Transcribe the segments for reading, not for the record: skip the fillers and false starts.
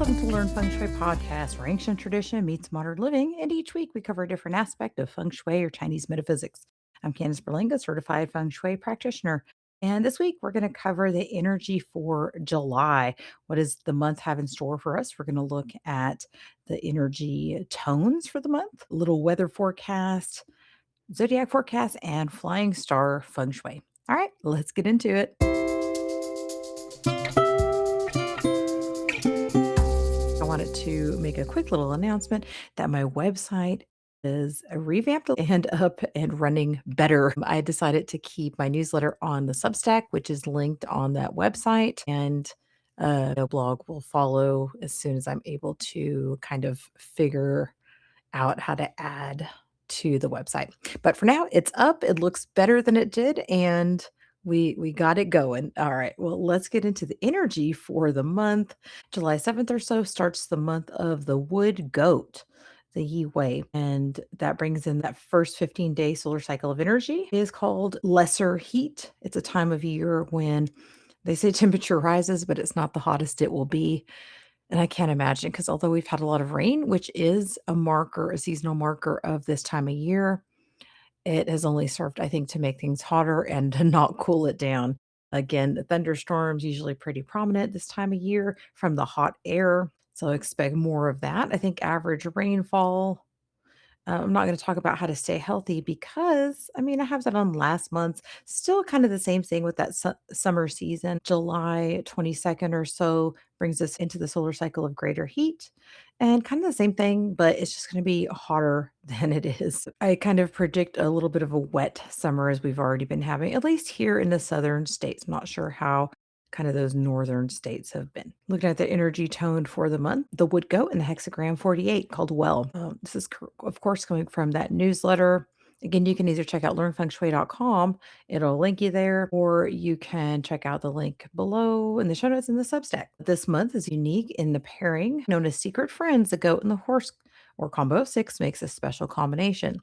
Welcome to Learn Feng Shui podcast, where ancient tradition meets modern living. And each week we cover a different aspect of Feng Shui or Chinese metaphysics. I'm Candice Berlanga, certified Feng Shui practitioner. And this week we're going to cover the energy for July. What does the month have in store for us? We're going to look at the energy tones for the month, little weather forecast, zodiac forecast, and flying star Feng Shui. All right, let's get into it. I wanted to make a quick little announcement that my website is revamped and up and running better. I decided to keep my newsletter on the Substack, which is linked on that website, and the blog will follow as soon as I'm able to kind of figure out how to add to the website. But for now, it's up. It looks better than it did, and we got it going. All right. Well, let's get into the energy for the month. July 7th or so starts the month of the wood goat, the Yi Wei, and that brings in that first 15-day solar cycle of energy. It is called lesser heat. It's a time of year when they say temperature rises, but it's not the hottest it will be. And I can't imagine because although we've had a lot of rain, which is a marker, a seasonal marker of this time of year, it has only served, I think, to make things hotter and to not cool it down. Again, the thunderstorms usually pretty prominent this time of year from the hot air. So expect more of that. I think average rainfall, I'm not going to talk about how to stay healthy because, I mean, I have that on last month's. Still kind of the same thing with that summer season. July 22nd or so brings us into the solar cycle of greater heat. And kind of the same thing, but it's just going to be hotter than it is. I kind of predict a little bit of a wet summer as we've already been having, at least here in the southern states. I'm not sure how kind of those northern states have been. Looking at the energy tone for the month, the wood goat and the hexagram 48 called well. This is, of course, coming from that newsletter. Again, you can either check out learnfengshui.com, it'll link you there, or you can check out the link below in the show notes in the Substack. This month is unique in the pairing known as Secret Friends. The goat and the horse, or combo of six, makes a special combination.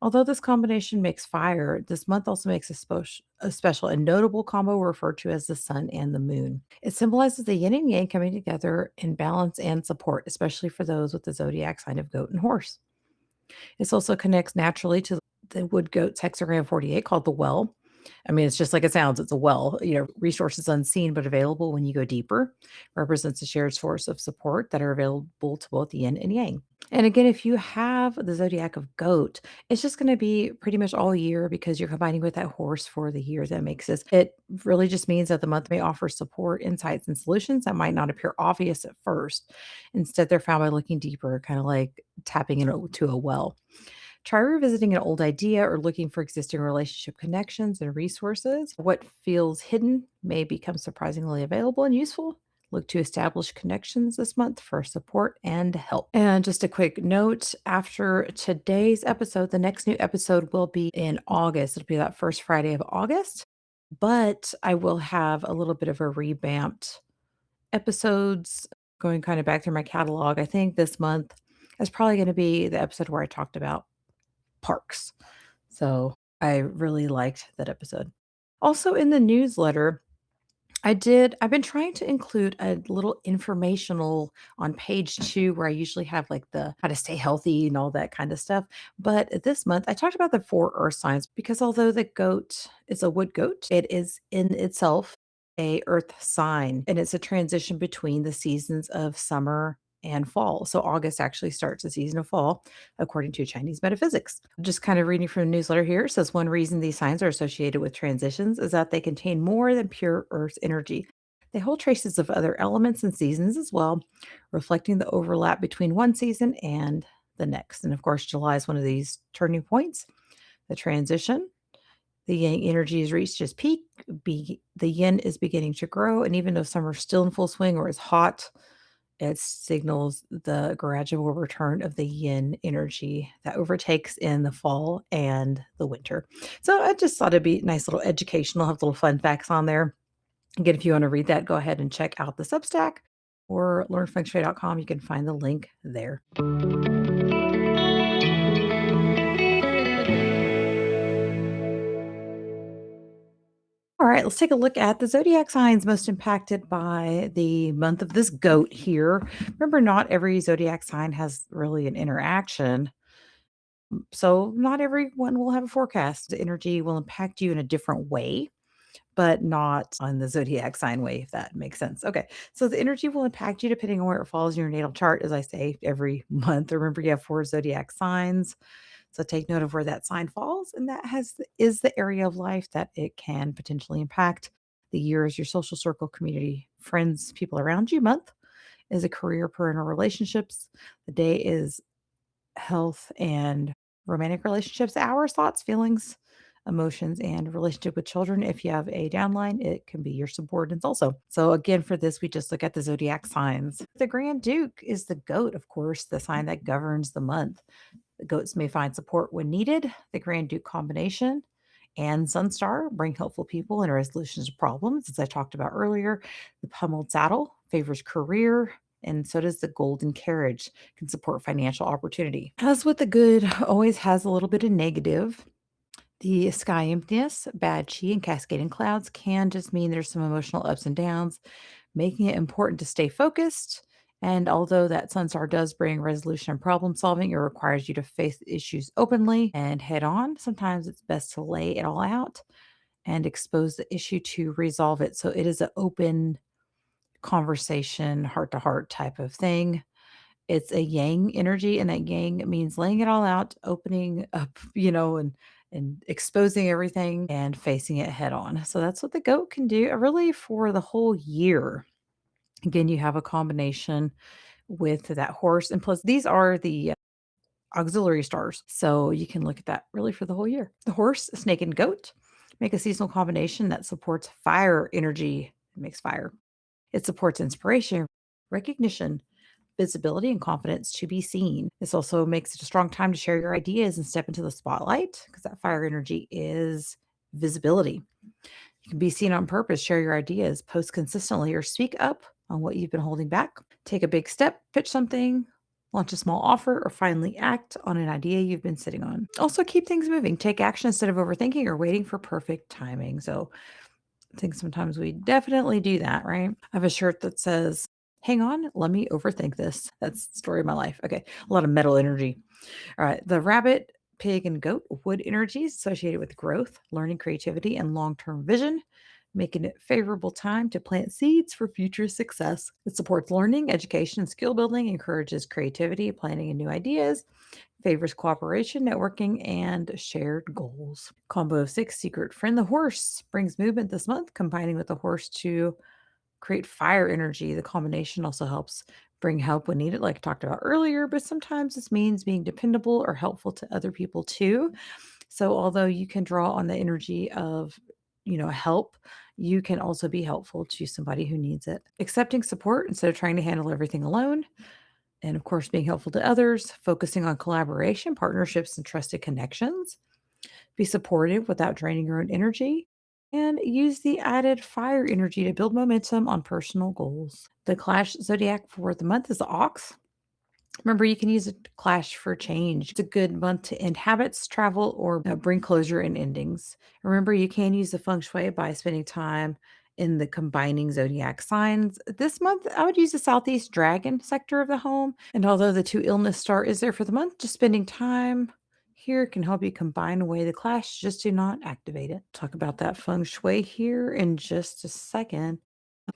Although this combination makes fire, this month also makes a special and notable combo referred to as the sun and the moon. It symbolizes the yin and yang coming together in balance and support, especially for those with the zodiac sign of goat and horse. This also connects naturally to the wood goat's hexagram 48 called the well. I mean, it's just like it sounds. It's a well, resources unseen but available when you go deeper. Represents a shared source of support that are available to both yin and yang. And again, if you have the zodiac of goat, it's just going to be pretty much all year because you're combining with that horse for the year that makes this. It really just means that the month may offer support, insights, and solutions that might not appear obvious at first. Instead, they're found by looking deeper, kind of like tapping into a well. Try revisiting an old idea or looking for existing relationship connections and resources. What feels hidden may become surprisingly available and useful. Look to establish connections this month for support and help. And just a quick note after today's episode, the next new episode will be in August. It'll be that first Friday of August, but I will have a little bit of a revamped episodes going kind of back through my catalog. I think this month is probably going to be the episode where I talked about parks. So I really liked that episode. Also in the newsletter, I've been trying to include a little informational on page 2 where I usually have like the how to stay healthy and all that kind of stuff. But this month I talked about the 4 earth signs because although the goat is a wood goat, it is in itself a earth sign and it's a transition between the seasons of summer and fall. So August actually starts the season of fall according to Chinese metaphysics. Just kind of reading from the newsletter here, it says one reason these signs are associated with transitions is that they contain more than pure Earth's energy. They hold traces of other elements and seasons as well, reflecting the overlap between one season and the next. And of course, July is one of these turning points, the transition. The yang energy has reached its peak. The yin is beginning to grow. And even though summer's still in full swing or is hot, it signals the gradual return of the yin energy that overtakes in the fall and the winter. So I just thought it'd be nice little educational, have little fun facts on there. Again, if you want to read that, go ahead and check out the Substack or learnfengshui.com. You can find the link there. All right, let's take a look at the zodiac signs most impacted by the month of this goat here. Remember, not every zodiac sign has really an interaction. So, not everyone will have a forecast. The energy will impact you in a different way, but not on the zodiac sign way, if that makes sense. Okay. So, the energy will impact you depending on where it falls in your natal chart, as I say every month. Remember, you have four zodiac signs. So take note of where that sign falls, and that is the area of life that it can potentially impact. The year is your social circle, community, friends, people around you. Month is a career, parental relationships. The day is health and romantic relationships. Hours, thoughts, feelings, emotions, and relationship with children. If you have a downline, it can be your subordinates also. So again, for this, we just look at the zodiac signs. The Grand Duke is the goat, of course, the sign that governs the month. The goats may find support when needed. The Grand Duke combination and Sunstar bring helpful people and resolutions to problems. As I talked about earlier, the pummeled saddle favors career, and so does the golden carriage, can support financial opportunity. As with the good, always has a little bit of negative. The sky emptiness, bad chi, and cascading clouds can just mean there's some emotional ups and downs, making it important to stay focused. And although that Sunstar does bring resolution and problem solving, it requires you to face issues openly and head on. Sometimes it's best to lay it all out and expose the issue to resolve it. So it is an open conversation, heart to heart type of thing. It's a yang energy, and that yang means laying it all out, opening up, and exposing everything and facing it head on. So that's what the goat can do really for the whole year. Again, you have a combination with that horse, and plus these are the auxiliary stars. So you can look at that really for the whole year. The horse, snake, and goat make a seasonal combination that supports fire energy. It makes fire. It supports inspiration, recognition, visibility, and confidence to be seen. This also makes it a strong time to share your ideas and step into the spotlight because that fire energy is visibility. You can be seen on purpose, share your ideas, post consistently, or speak up on what you've been holding back. Take a big step, pitch something, launch a small offer, or finally act on an idea you've been sitting on. Also, keep things moving. Take action instead of overthinking or waiting for perfect timing. So, I think sometimes we definitely do that, right? I have a shirt that says, "Hang on, let me overthink this." That's the story of my life. Okay. A lot of metal energy. All right. The rabbit, pig, and goat, wood energies associated with growth, learning, creativity, and long term vision, making it favorable time to plant seeds for future success. It supports learning, education, and skill building, encourages creativity, planning, and new ideas, favors cooperation, networking, and shared goals. Combo of six, secret friend, the horse, brings movement this month, combining with the horse to create fire energy. The combination also helps bring help when needed, like I talked about earlier, but sometimes this means being dependable or helpful to other people too. So, although you can draw on the energy of, help, you can also be helpful to somebody who needs it. Accepting support instead of trying to handle everything alone. And of course, being helpful to others, focusing on collaboration, partnerships, and trusted connections. Be supportive without draining your own energy, and use the added fire energy to build momentum on personal goals. The Clash zodiac for the month is the Ox. Remember, you can use a clash for change. It's a good month to end habits, travel, or bring closure and endings. Remember, you can use the feng shui by spending time in the combining zodiac signs. This month, I would use the southeast dragon sector of the home. And although the two illness star is there for the month, just spending time here can help you combine away the clash. Just do not activate it. Talk about that feng shui here in just a second.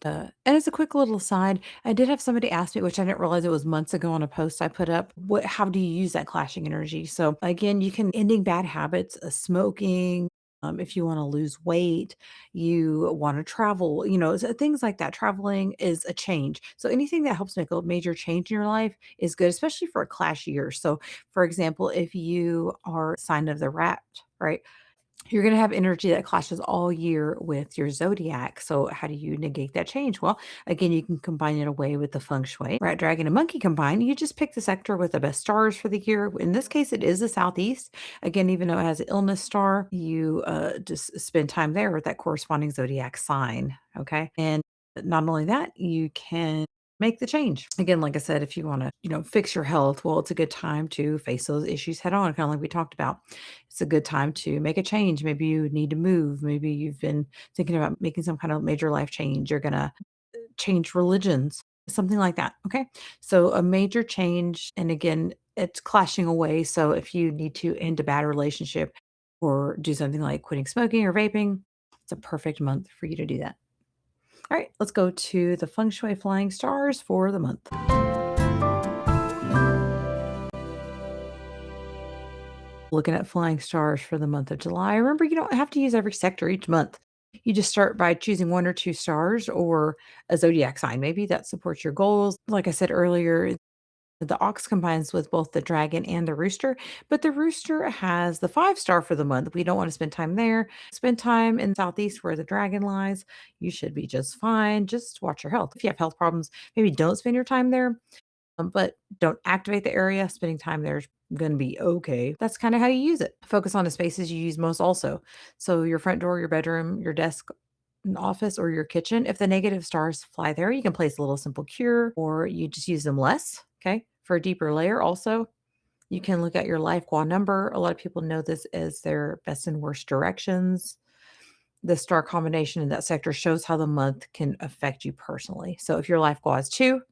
And as a quick little aside, I did have somebody ask me, which I didn't realize it was months ago on a post I put up, how do you use that clashing energy? So again, you can ending bad habits, smoking, if you want to lose weight, you want to travel, so things like that. Traveling is a change. So anything that helps make a major change in your life is good, especially for a clash year. So for example, if you are a sign of the rat, right? You're gonna have energy that clashes all year with your zodiac. So how do you negate that change? Well, again, you can combine it away with the feng shui. Rat, dragon, and monkey combine. You just pick the sector with the best stars for the year. In this case, it is the southeast. Again, even though it has an illness star, you just spend time there with that corresponding zodiac sign. Okay. And not only that, you can make the change. Again, like I said, if you want to, fix your health, well, it's a good time to face those issues head on, kind of like we talked about. It's a good time to make a change. Maybe you need to move. Maybe you've been thinking about making some kind of major life change. You're going to change religions, something like that. Okay. So a major change. And again, it's clashing away. So if you need to end a bad relationship or do something like quitting smoking or vaping, it's a perfect month for you to do that. All right, let's go to the Feng Shui flying stars for the month. Looking at flying stars for the month of July. Remember, you don't have to use every sector each month. You just start by choosing one or two stars or a zodiac sign, maybe that supports your goals. Like I said earlier, the ox combines with both the dragon and the rooster, but the rooster has the 5-star for the month. We don't want to spend time there. Spend time in southeast where the dragon lies. You should be just fine. Just watch your health. If you have health problems, maybe don't spend your time there, but don't activate the area. Spending time there is going to be okay. That's kind of how you use it. Focus on the spaces you use most also. So your front door, your bedroom, your desk, an office, or your kitchen. If the negative stars fly there, you can place a little simple cure or you just use them less. Okay. For a deeper layer, also, you can look at your life gua number. A lot of people know this as their best and worst directions. The star combination in that sector shows how the month can affect you personally. So if your life gua is 2,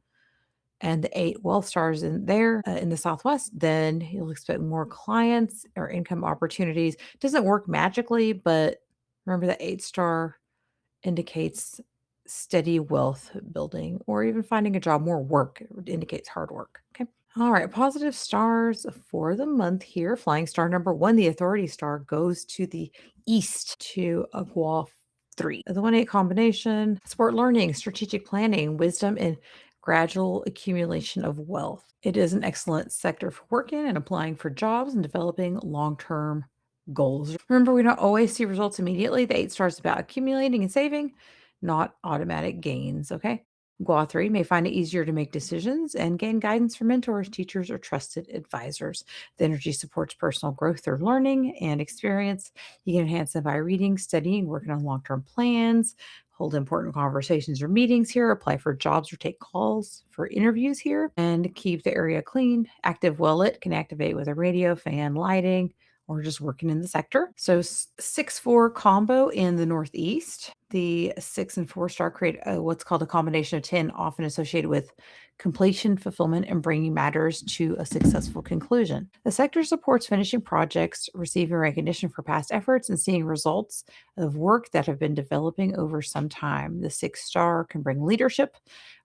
and the 8 wealth stars in there in the Southwest, then you'll expect more clients or income opportunities. Doesn't work magically, but remember the 8-star indicates steady wealth building or even finding a job, more work. It indicates hard work. Okay. All right. Positive stars for the month here. Flying star number 1, the authority star, goes to the east to Agua 3. The 1-8 combination, support learning, strategic planning, wisdom, and gradual accumulation of wealth. It is an excellent sector for working and applying for jobs and developing long term goals. Remember, we don't always see results immediately. The 8 stars about accumulating and saving, not automatic gains. Okay. Gua 3 may find it easier to make decisions and gain guidance from mentors, teachers, or trusted advisors. The energy supports personal growth through learning and experience. You can enhance it by reading, studying, working on long term plans, hold important conversations or meetings here, apply for jobs or take calls for interviews here, and keep the area clean. Active well lit can activate with a radio, fan, lighting, or just working in the sector. So 6-4 combo in the Northeast. The 6 and 4-star create what's called a combination of 10, often associated with completion, fulfillment, and bringing matters to a successful conclusion. The sector supports finishing projects, receiving recognition for past efforts, and seeing results of work that have been developing over some time. The 6-star can bring leadership,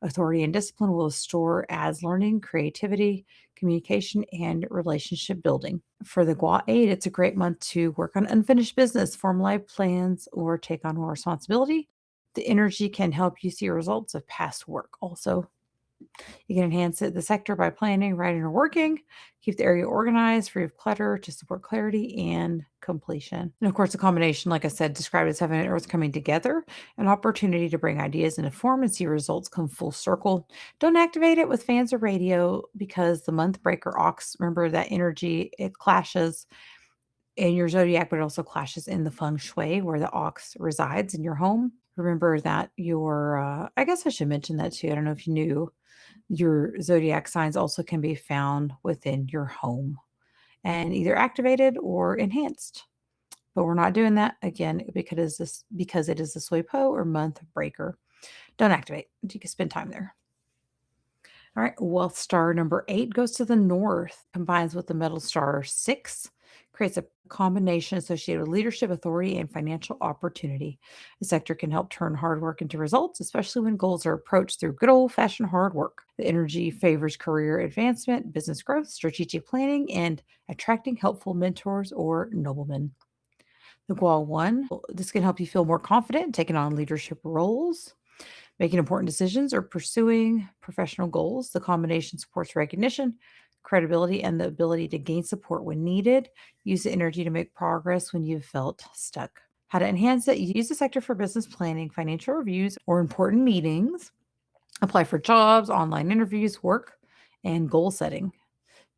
authority, and discipline, will store as learning, creativity, communication, and relationship building. For the Gua 8, it's a great month to work on unfinished business, form life plans, or take on more responsibility. The energy can help you see results of past work. Also, you can enhance the sector by planning, writing, or working. Keep the area organized, free of clutter to support clarity and completion. And of course, the combination, like I said, described as heaven and earth coming together, an opportunity to bring ideas into form and see results come full circle. Don't activate it with fans or radio because the month breaker ox, remember that energy, it clashes in your zodiac, but it also clashes in the feng shui where the ox resides in your home. Remember that I guess I should mention that too. I don't know if you knew your zodiac signs also can be found within your home and either activated or enhanced. But we're not doing that again because it is a Sui Po or month breaker. Don't activate. You can spend time there. All right, wealth star number 8 goes to the north, combines with the metal star 6, creates a combination associated with leadership, authority, and financial opportunity. The sector can help turn hard work into results, especially when goals are approached through good old fashioned hard work. The energy favors career advancement, business growth, strategic planning, and attracting helpful mentors or noblemen. The Gua 1, this can help you feel more confident in taking on leadership roles, making important decisions, or pursuing professional goals. The combination supports recognition, credibility, and the ability to gain support when needed. Use the energy to make progress when you've felt stuck. How to enhance it? Use the sector for business planning, financial reviews, or important meetings. Apply for jobs, online interviews, work, and goal setting.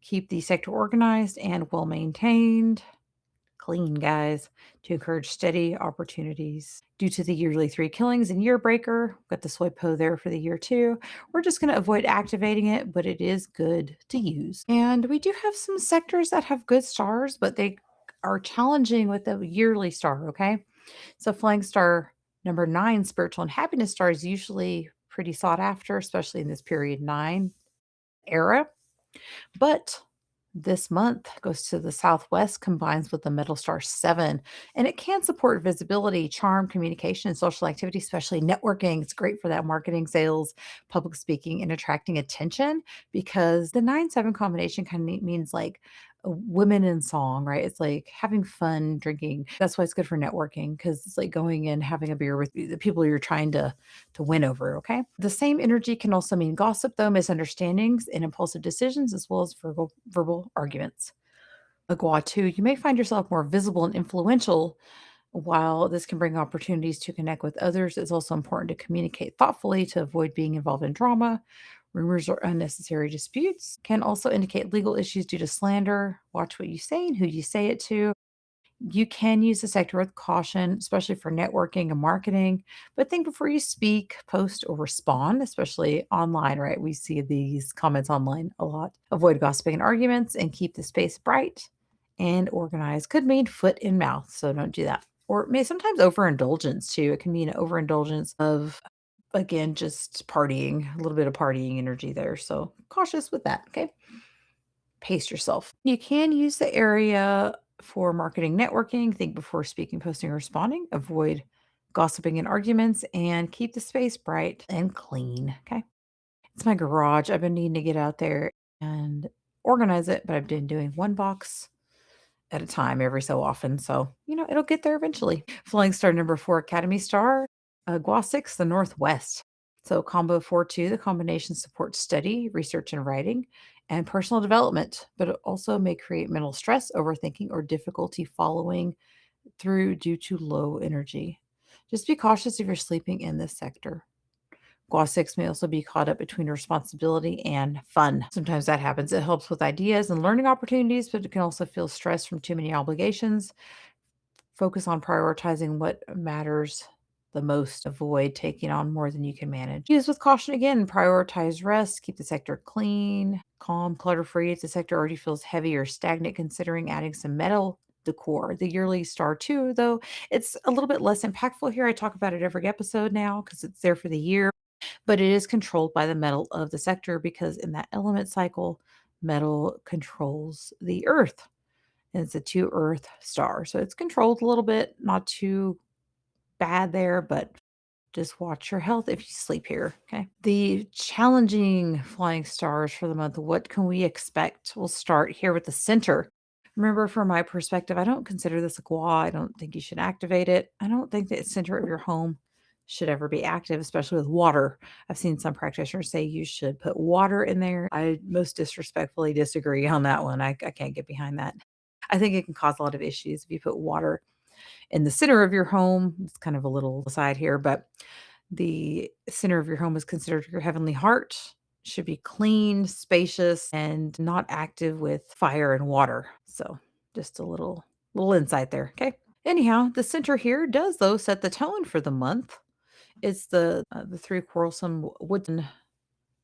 Keep the sector organized and well maintained. clean, guys, to encourage steady opportunities. Due to the yearly 3 killings and year breaker, got the soy po there for the year 2. We're just gonna avoid activating it, but it is good to use. And we do have some sectors that have good stars, but they are challenging with the yearly star, okay? So flying star number 9, spiritual and happiness star is usually pretty sought after, especially in this period 9 era. But this month goes to the southwest, combines with the middle star 7, and it can support visibility, charm, communication, and social activity, especially networking. It's great for that marketing, sales, public speaking, and attracting attention because the 9-7 combination kind of means like women in song, right? It's like having fun drinking. That's why it's good for networking because it's like going and having a beer with the people you're trying to win over, okay? The same energy can also mean gossip, though, misunderstandings, and impulsive decisions, as well as verbal arguments. Agua, too, you may find yourself more visible and influential. While this can bring opportunities to connect with others, it's also important to communicate thoughtfully to avoid being involved in drama. Rumors or unnecessary disputes can also indicate legal issues due to slander. Watch what you say and who you say it to. You can use the sector with caution, especially for networking and marketing, but think before you speak, post, or respond, especially online, right? We see these comments online a lot. Avoid gossiping and arguments and keep the space bright and organized. Could mean foot in mouth, so don't do that. Or it may sometimes overindulgence too. It can mean overindulgence of, again, just partying, a little bit of partying energy there. So cautious with that, okay? Pace yourself. You can use the area for marketing networking. Think before speaking, posting, or responding. Avoid gossiping and arguments and keep the space bright and clean. Okay. It's my garage. I've been needing to get out there and organize it, but I've been doing one box at a time every so often. So, it'll get there eventually. Flying star number 4, Academy Star, Gua 6, the Northwest. So, combo 4-2, the combination supports study, research, and writing, and personal development, but it also may create mental stress, overthinking, or difficulty following through due to low energy. Just be cautious if you're sleeping in this sector. Gua 6 may also be caught up between responsibility and fun. Sometimes that happens. It helps with ideas and learning opportunities, but it can also feel stressed from too many obligations. Focus on prioritizing what matters the most. Avoid taking on more than you can manage. Use with caution again. Prioritize rest. Keep the sector clean, calm, clutter free. If the sector already feels heavy or stagnant, considering adding some metal decor. The yearly star, too, though, it's a little bit less impactful here. I talk about it every episode now because it's there for the year, but it is controlled by the metal of the sector because in that element cycle, metal controls the earth. And it's a 2 earth star. So it's controlled a little bit, not too bad there, but just watch your health if you sleep here. Okay. The challenging flying stars for the month. What can we expect? We'll start here with the center. Remember, from my perspective, I don't consider this a gua. I don't think you should activate it. I don't think the center of your home should ever be active, especially with water. I've seen some practitioners say you should put water in there. I most disrespectfully disagree on that one. I can't get behind that. I think it can cause a lot of issues if you put water in the center of your home. It's kind of a little aside here, but the center of your home is considered your heavenly heart. Should be clean, spacious, and not active with fire and water. So just a little insight there. Okay. Anyhow, the center here does though set the tone for the month. It's the 3 quarrelsome wood.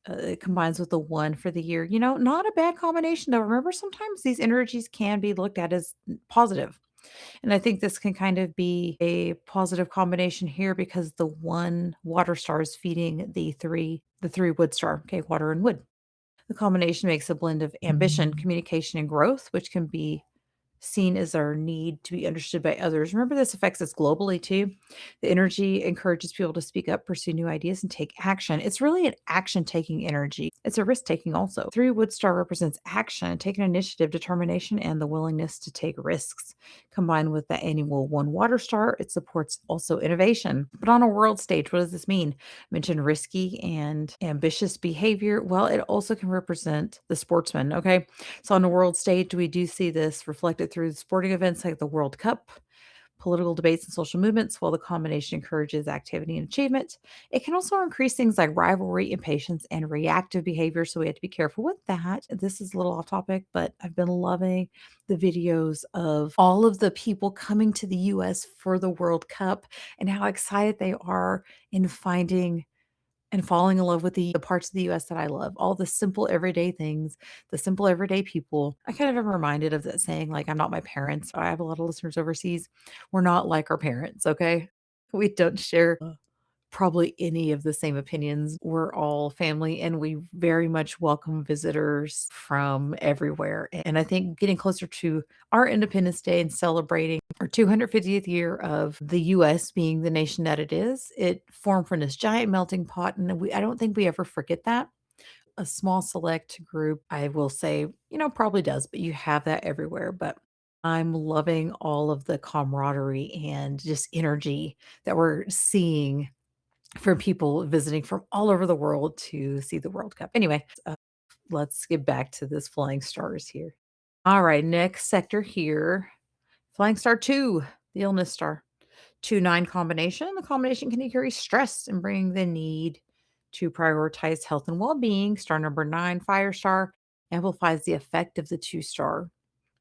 It combines with the 1 for the year. Not a bad combination though. Remember, sometimes these energies can be looked at as positive. And I think this can kind of be a positive combination here because the 1 water star is feeding the three wood star. Okay, water and wood. The combination makes a blend of ambition, communication, and growth, which can be seen as our need to be understood by others. Remember, this affects us globally too. The energy encourages people to speak up, pursue new ideas, and take action. It's really an action taking energy. It's a risk taking also. 3 wood star represents action, taking initiative, determination, and the willingness to take risks. Combined with the annual 1 water star, it supports also innovation. But on a world stage, what does this mean? I mentioned risky and ambitious behavior. Well, it also can represent the sportsman. Okay. So on the world stage, we do see this reflected through sporting events like the World Cup, political debates and social movements, while the combination encourages activity and achievement. It can also increase things like rivalry, impatience, and reactive behavior. So we have to be careful with that. This is a little off topic, but I've been loving the videos of all of the people coming to the US for the World Cup and how excited they are in finding and falling in love with the parts of the US that I love, all the simple everyday things, the simple everyday people. I kind of am reminded of that saying, like, I'm not my parents. I have a lot of listeners overseas. We're not like our parents, okay? We don't share probably any of the same opinions. We're all family and we very much welcome visitors from everywhere. And I think getting closer to our Independence Day and celebrating our 250th year of the US being the nation that it is, it formed from this giant melting pot. And I don't think we ever forget that. A small select group, I will say, probably does, but you have that everywhere. But I'm loving all of the camaraderie and just energy that we're seeing for people visiting from all over the world to see the World Cup. Anyway, let's get back to this flying stars here. All right, next sector here, flying star 2, the illness star. 2-9 combination. The combination can increase stress and bring the need to prioritize health and well-being. Star number 9, fire star, amplifies the effect of the 2-star,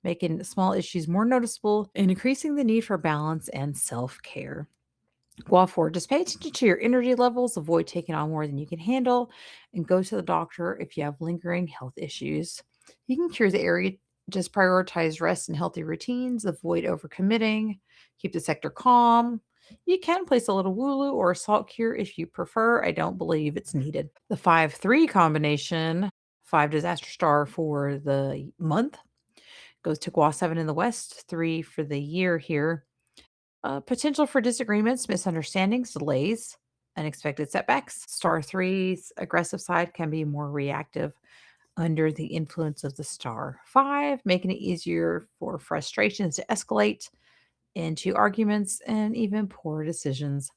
making small issues more noticeable and increasing the need for balance and self-care. Well, for just pay attention to your energy levels, avoid taking on more than you can handle, and go to the doctor if you have lingering health issues. You can cure the area, just prioritize rest and healthy routines, avoid overcommitting, keep the sector calm. You can place a little Wooloo or a salt cure if you prefer. I don't believe it's needed. The 5-3 combination, 5 disaster star for the month, goes to Gua 7 in the west, 3 for the year here. Potential for disagreements, misunderstandings, delays, unexpected setbacks. Star three's aggressive side can be more reactive under the influence of the star 5, making it easier for frustrations to escalate into arguments and even poor decisions.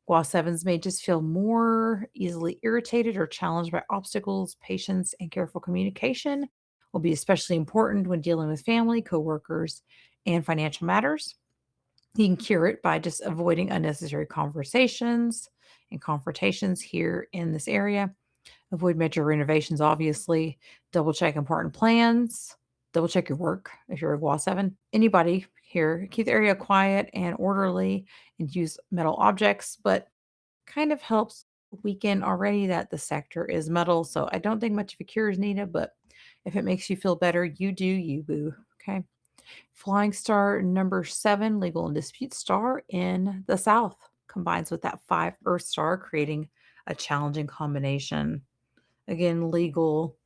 While sevens may just feel more easily irritated or challenged by obstacles, patience and careful communication will be especially important when dealing with family, coworkers, and financial matters. You can cure it by just avoiding unnecessary conversations and confrontations here in this area. Avoid major renovations, obviously. Double check important plans. Double check your work if you're a GWA 7. Anybody here, keep the area quiet and orderly and use metal objects, but kind of helps weaken already that the sector is metal. So I don't think much of a cure is needed, but if it makes you feel better, you do you, boo. Okay. Flying star number 7, legal and dispute star in the south, combines with that 5 earth star, creating a challenging combination. Again, legal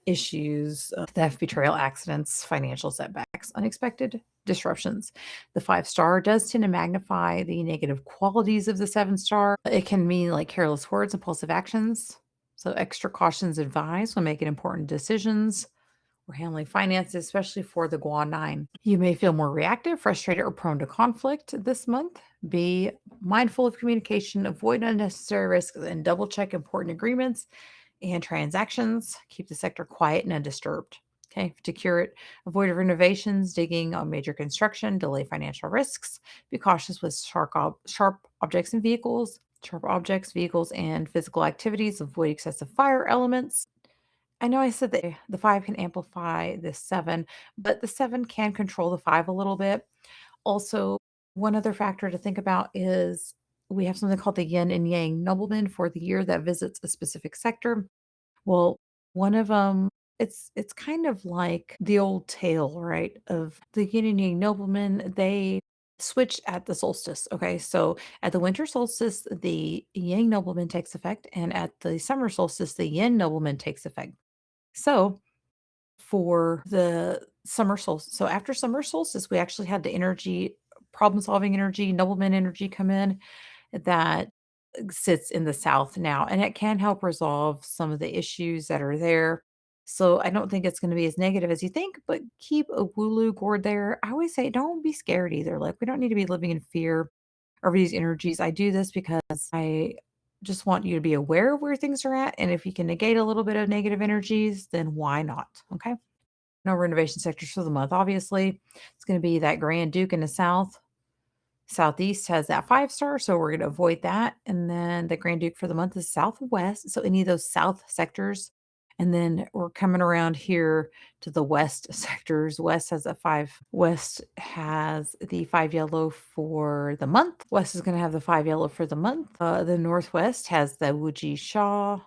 issues, theft, betrayal, accidents, financial setbacks, unexpected disruptions. The 5-star does tend to magnify the negative qualities of the 7-star. It can mean like careless words, impulsive actions. So extra cautions advised when making important decisions or handling finances, especially for the GWA 9. You may feel more reactive, frustrated, or prone to conflict this month. Be mindful of communication, avoid unnecessary risks, and double check important agreements and transactions. Keep the sector quiet and undisturbed. Okay, to cure it, avoid renovations, digging on major construction, delay financial risks. Be cautious with sharp objects and vehicles. Sharp objects, vehicles, and physical activities. Avoid excessive fire elements. I know I said that the 5 can amplify the 7, but the 7 can control the 5 a little bit. Also, one other factor to think about is we have something called the yin and yang nobleman for the year that visits a specific sector. Well, one of them, it's kind of like the old tale, right? Of the yin and yang nobleman, they switched at the solstice. Okay, so at the winter solstice, the yang nobleman takes effect, and at the summer solstice, the yin nobleman takes effect. So for the summer solstice, so after summer solstice, we actually had the energy, problem solving energy, nobleman energy come in that sits in the south now, and it can help resolve some of the issues that are there. So I don't think it's going to be as negative as you think, but keep a Wooloo gourd there. I always say don't be scared either. Like we don't need to be living in fear over these energies. I do this because I just want you to be aware of where things are at. And if you can negate a little bit of negative energies, then why not? Okay. No renovation sectors for the month. Obviously, it's going to be that Grand Duke in the south. Southeast has that 5 star, so we're going to avoid that. And then the Grand Duke for the month is Southwest. So any of those South sectors. And then we're coming around here to the West sectors. West has the 5 yellow for the month. West is going to have the 5 yellow for the month. The Northwest has the Wuji Shaw.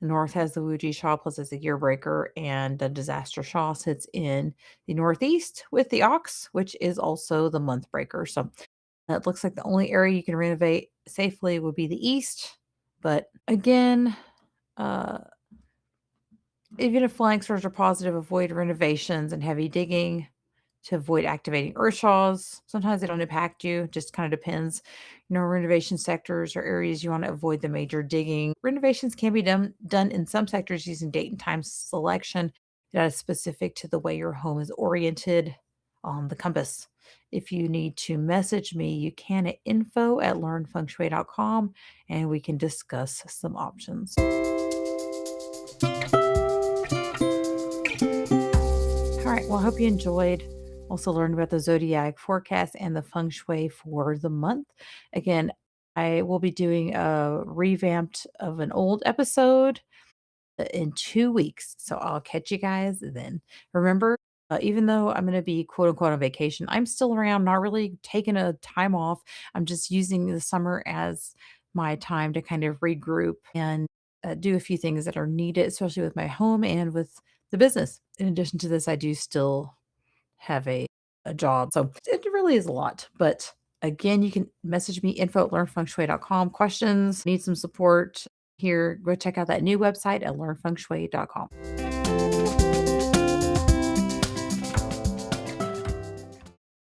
The North has the Wuji Shaw plus it's a gear breaker, and the Disaster Shaw sits in the Northeast with the Ox, which is also the month breaker. So it looks like the only area you can renovate safely would be the East. But again, uh, even if flying stars are positive, avoid renovations and heavy digging to avoid activating earthshaws. Sometimes they don't impact you, just kind of depends. Renovation sectors or areas you want to avoid the major digging. Renovations can be done in some sectors using date and time selection that is specific to the way your home is oriented on the compass. If you need to message me, you can at info@learnfengshui.com and we can discuss some options. All right. Well, I hope you enjoyed. Also learned about the zodiac forecast and the feng shui for the month. Again, I will be doing a revamped of an old episode in 2 weeks. So I'll catch you guys then. Remember, even though I'm going to be quote unquote on vacation, I'm still around, not really taking a time off. I'm just using the summer as my time to kind of regroup and do a few things that are needed, especially with my home and with the business. In addition to this, I do still have a job. So it really is a lot. But again, you can message me info@learnfengshui.com. Questions, need some support here, go check out that new website at learnfengshui.com.